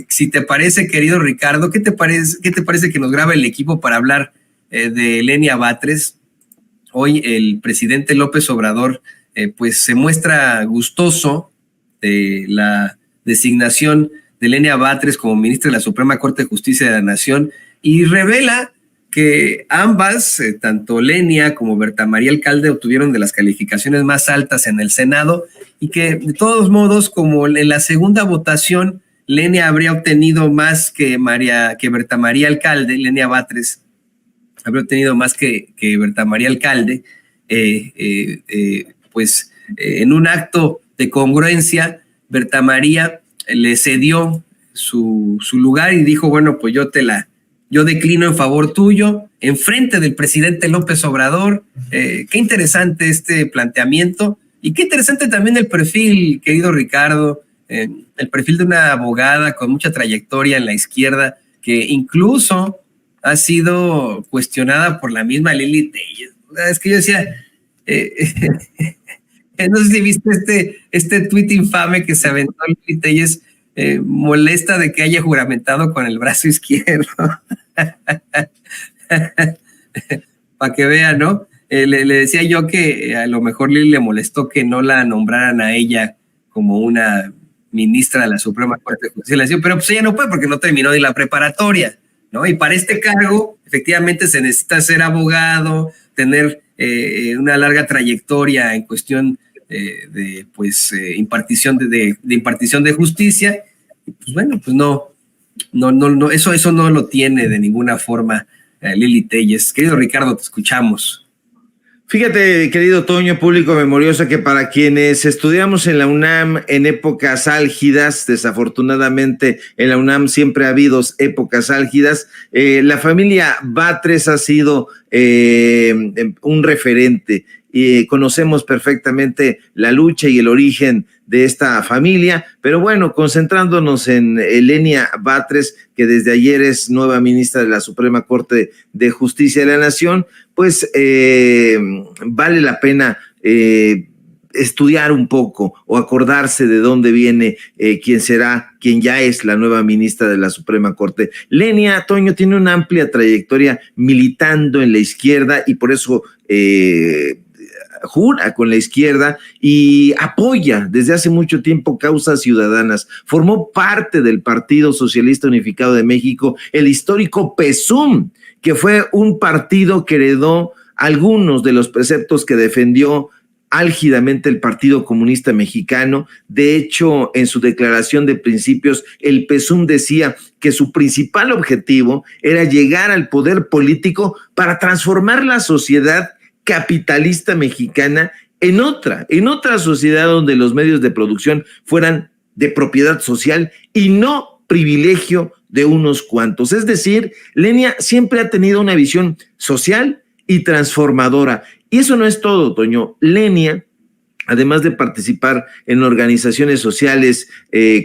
Si te parece, querido Ricardo, ¿qué te parece que nos grabe el equipo para hablar de Lenia Batres? Hoy el presidente López Obrador pues se muestra gustoso de la designación de Lenia Batres como ministra de la Suprema Corte de Justicia de la Nación y revela que ambas, tanto Lenia como Berta María Alcalde, obtuvieron de las calificaciones más altas en el Senado y que de todos modos, como en la segunda votación, Lenia habría obtenido más que Berta María Alcalde, Lenia Batres habría obtenido más que Berta María Alcalde, pues en un acto de congruencia, Berta María le cedió su lugar y dijo, bueno, pues yo declino en favor tuyo, en frente del presidente López Obrador. Qué interesante este planteamiento y qué interesante también el perfil, querido Ricardo, el perfil de una abogada con mucha trayectoria en la izquierda, que incluso ha sido cuestionada por la misma Lili Telles. Es que yo decía, no sé si viste este tuit infame que se aventó Lili Telles, molesta de que haya juramentado con el brazo izquierdo. Para que vean, ¿no? Le decía yo que a lo mejor Lili le molestó que no la nombraran a ella como una ministra de la Suprema Corte de Justicia de la Nación, pero pues ella no puede porque no terminó ni la preparatoria, ¿no? Y para este cargo, efectivamente, se necesita ser abogado, tener una larga trayectoria en cuestión de impartición de justicia. Y pues bueno, pues no, eso no lo tiene de ninguna forma Lili Telles. Querido Ricardo, te escuchamos. Fíjate, querido Toño, público memorioso, que para quienes estudiamos en la UNAM en épocas álgidas, desafortunadamente en la UNAM siempre ha habido épocas álgidas, la familia Batres ha sido un referente. Conocemos perfectamente la lucha y el origen de esta familia, pero bueno, concentrándonos en Lenia Batres, que desde ayer es nueva ministra de la Suprema Corte de Justicia de la Nación, pues vale la pena estudiar un poco o acordarse de dónde viene quien ya es la nueva ministra de la Suprema Corte. Lenia, Toño, tiene una amplia trayectoria militando en la izquierda y por eso jura con la izquierda y apoya desde hace mucho tiempo causas ciudadanas. Formó parte del Partido Socialista Unificado de México, el histórico PSUM, que fue un partido que heredó algunos de los preceptos que defendió álgidamente el Partido Comunista Mexicano. De hecho, en su declaración de principios, el PSUM decía que su principal objetivo era llegar al poder político para transformar la sociedad capitalista mexicana en otra sociedad donde los medios de producción fueran de propiedad social y no privilegio de unos cuantos. Es decir, Lenia siempre ha tenido una visión social y transformadora. Y eso no es todo, Toño. Lenia, además de participar en organizaciones sociales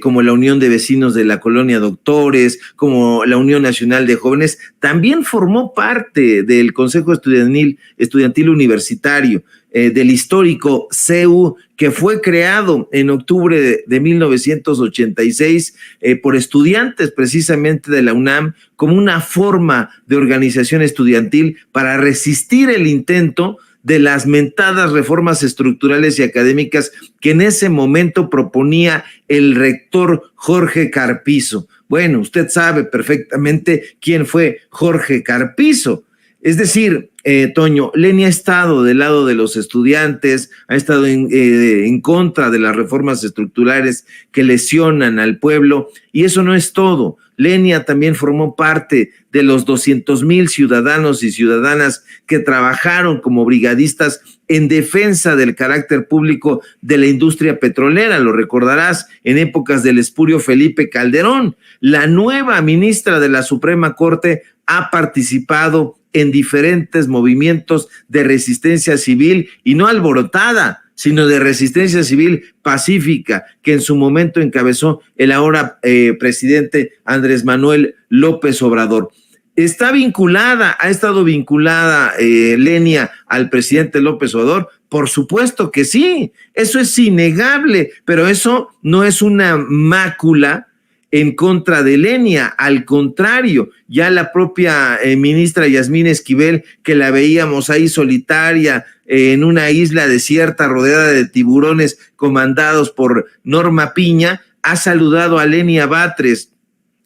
como la Unión de Vecinos de la Colonia Doctores, como la Unión Nacional de Jóvenes, también formó parte del Consejo Estudiantil Universitario, del histórico CEU, que fue creado en octubre de 1986 por estudiantes precisamente de la UNAM como una forma de organización estudiantil para resistir el intento de las mentadas reformas estructurales y académicas que en ese momento proponía el rector Jorge Carpizo. Bueno, usted sabe perfectamente quién fue Jorge Carpizo. Es decir, Toño, Lenia ha estado del lado de los estudiantes, ha estado en contra de las reformas estructurales que lesionan al pueblo, y eso no es todo. Lenia también formó parte de los 200,000 ciudadanos y ciudadanas que trabajaron como brigadistas en defensa del carácter público de la industria petrolera. Lo recordarás, en épocas del espurio Felipe Calderón. La nueva ministra de la Suprema Corte ha participado en diferentes movimientos de resistencia civil, y no alborotada, sino de resistencia civil pacífica, que en su momento encabezó el ahora presidente Andrés Manuel López Obrador. Ha estado vinculada Lenia al presidente López Obrador. Por supuesto que sí, eso es innegable, pero eso no es una mácula en contra de Lenia. Al contrario, ya la propia ministra Yasmín Esquivel, que la veíamos ahí solitaria en una isla desierta rodeada de tiburones comandados por Norma Piña, ha saludado a Lenia Batres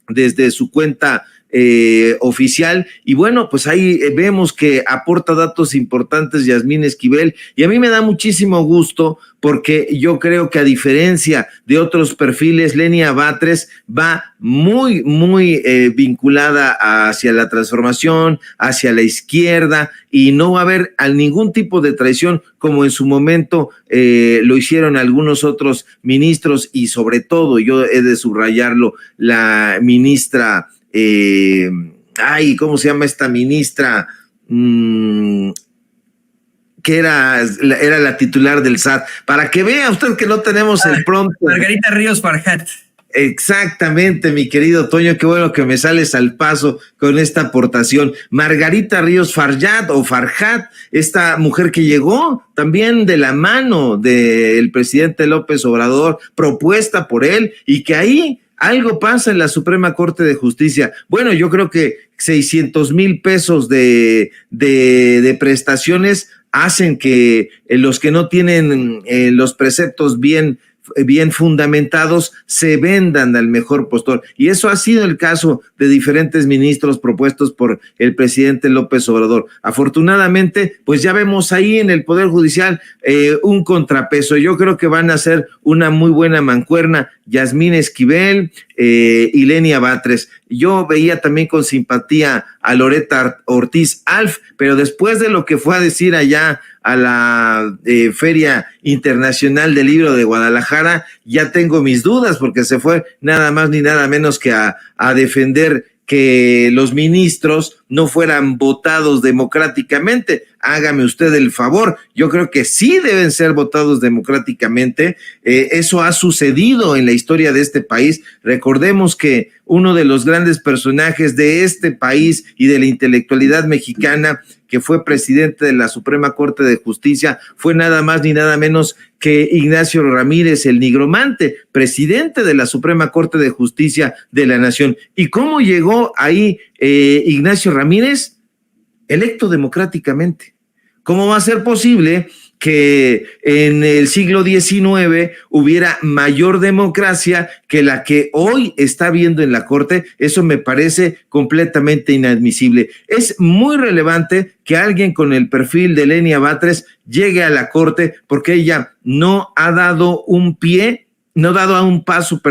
desde su cuenta oficial, y bueno, pues ahí vemos que aporta datos importantes Yasmín Esquivel, y a mí me da muchísimo gusto porque yo creo que a diferencia de otros perfiles, Lenia Batres va muy vinculada hacia la transformación, hacia la izquierda, y no va a haber ningún tipo de traición como en su momento lo hicieron algunos otros ministros, y sobre todo, yo he de subrayarlo, la ministra ¿cómo se llama esta ministra? Que era la titular del SAT, para que vea usted que no tenemos el pronto. Margarita Ríos Farjat. Exactamente, mi querido Toño, qué bueno que me sales al paso con esta aportación. Margarita Ríos Farjat o Farjat, esta mujer que llegó también de la mano del presidente López Obrador, propuesta por él, y que ahí algo pasa en la Suprema Corte de Justicia. Bueno, yo creo que 600,000 pesos de prestaciones hacen que los que no tienen los preceptos bien fundamentados se vendan al mejor postor, y eso ha sido el caso de diferentes ministros propuestos por el presidente López Obrador. Afortunadamente, pues ya vemos ahí en el Poder Judicial un contrapeso. Yo creo que van a ser una muy buena mancuerna Yasmín Esquivel y Lenia Batres. Yo veía también con simpatía a Loretta Ortiz Alf, pero después de lo que fue a decir allá a la Feria Internacional del Libro de Guadalajara, ya tengo mis dudas, porque se fue nada más ni nada menos que a defender que los ministros no fueran votados democráticamente. Hágame usted el favor, yo creo que sí deben ser votados democráticamente. Eso ha sucedido en la historia de este país. Recordemos que uno de los grandes personajes de este país y de la intelectualidad mexicana, que fue presidente de la Suprema Corte de Justicia, fue nada más ni nada menos que Ignacio Ramírez, el Nigromante, presidente de la Suprema Corte de Justicia de la Nación. ¿Y cómo llegó ahí Ignacio Ramírez? Electo democráticamente. ¿Cómo va a ser posible que en el siglo XIX hubiera mayor democracia que la que hoy está habiendo en la Corte? Eso me parece completamente inadmisible. Es muy relevante que alguien con el perfil de Lenia Batres llegue a la Corte, porque ella no ha dado un paso,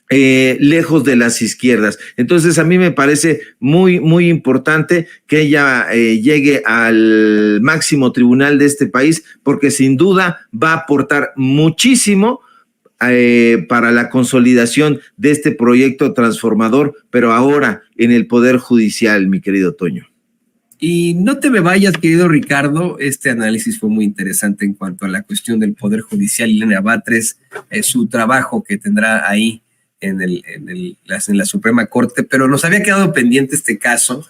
lejos de las izquierdas. Entonces a mí me parece muy importante que ella llegue al máximo tribunal de este país, porque sin duda va a aportar muchísimo para la consolidación de este proyecto transformador, pero ahora en el Poder Judicial, mi querido Toño. Y no te me vayas, querido Ricardo, este análisis fue muy interesante en cuanto a la cuestión del Poder Judicial y Lenia Batres, su trabajo que tendrá ahí en la Suprema Corte, pero nos había quedado pendiente este caso